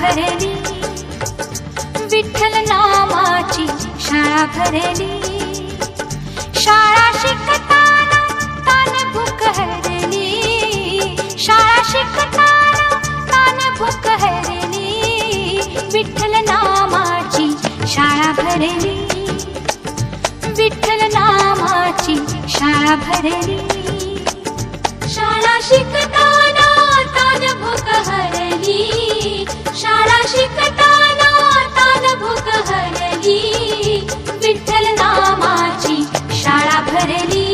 भरली, विठ्ठल नामाची शाळा भरली. शाळा शिकताना तान भूक हरली, शाळा शिकताना तान भूक हरली. विठ्ठल नामाची शाळा भरली, विठ्ठल नामाची शाळा भरली. शाळा शिकताना तान भूक हरली, शाळा शिकताना तान भूक हरली. विठ्ठल नामाची शाळा भरली,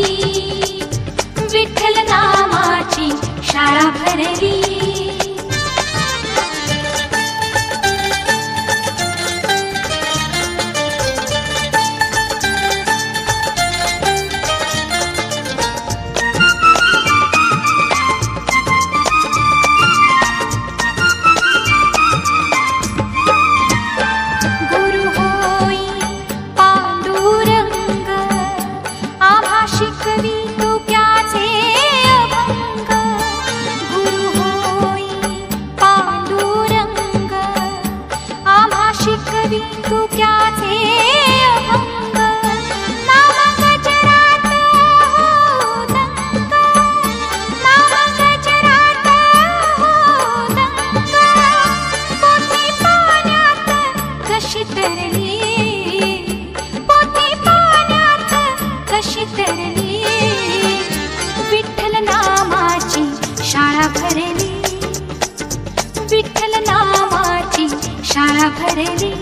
विठ्ठल नामाची शाळा भरली. शिकवी तुक्याचे अभंग, गुरु होई पांडुरंग. आम्हा शिकवी तुक्याचे अभंग. नाम गजरात हो दंग, नाम गजरात हो दंग. पोथी पाण्यात कशी तरली, पोथी पाण्यात कशी तरली. विठ्ठल नामाची शाळा भरली, विठ्ठल नामाची शाळा भरली.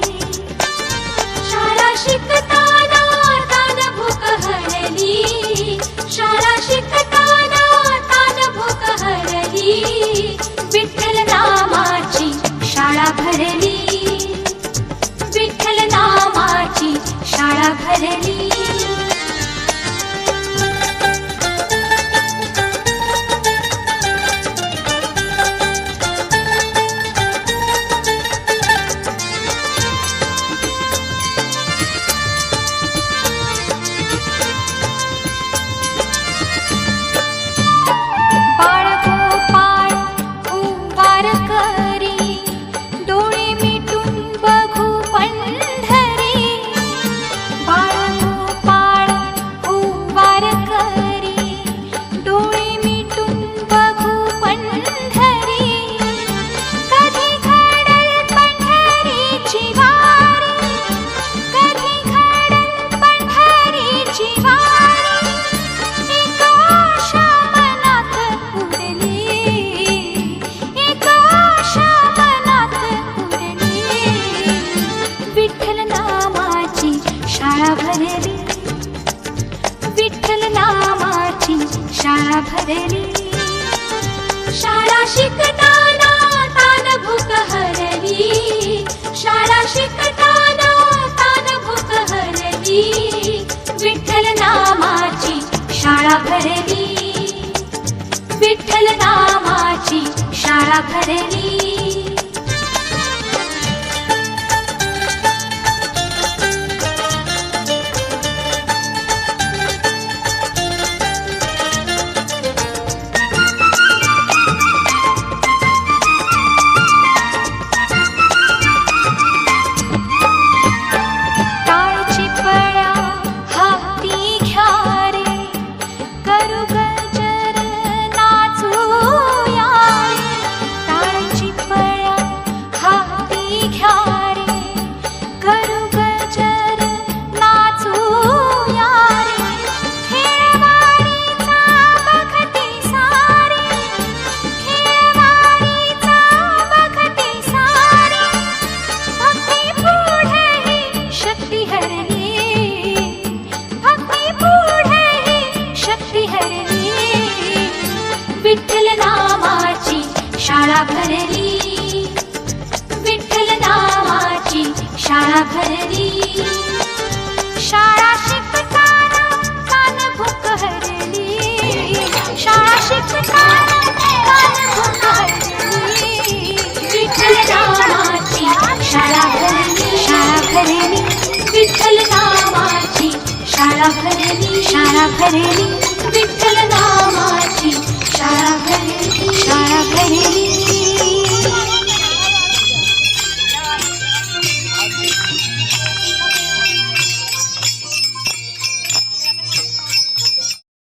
शाळा शिकताना तान भूक हरली, शाळा शिकताना तान भूक हरली. विठ्ठल नामाची शाळा भरली, विठ्ठल नामाची शाळा भरली. शाळा भरली, विठ्ठल नामाची शाळा भरली. शाळा शिकताना तान भूक हरली, शाळा शिकताना तान भूक हरली. विठ्ठल नामाची शाळा भरली, विठ्ठल नामाची शाळा भरली. विठ्ठल नामाची शाळा भरली, विठ्ठल नामाची शाळा भरली. शाळा शिकताना तान भूक हरली, शाळा शिकताना तान भूक हरली. विठ्ठल नामाची शाळा भरली, शाळा भरली. विठ्ठल नामाची शाळा भरली, शाळा भरली. विठ्ठल नामाची शाळा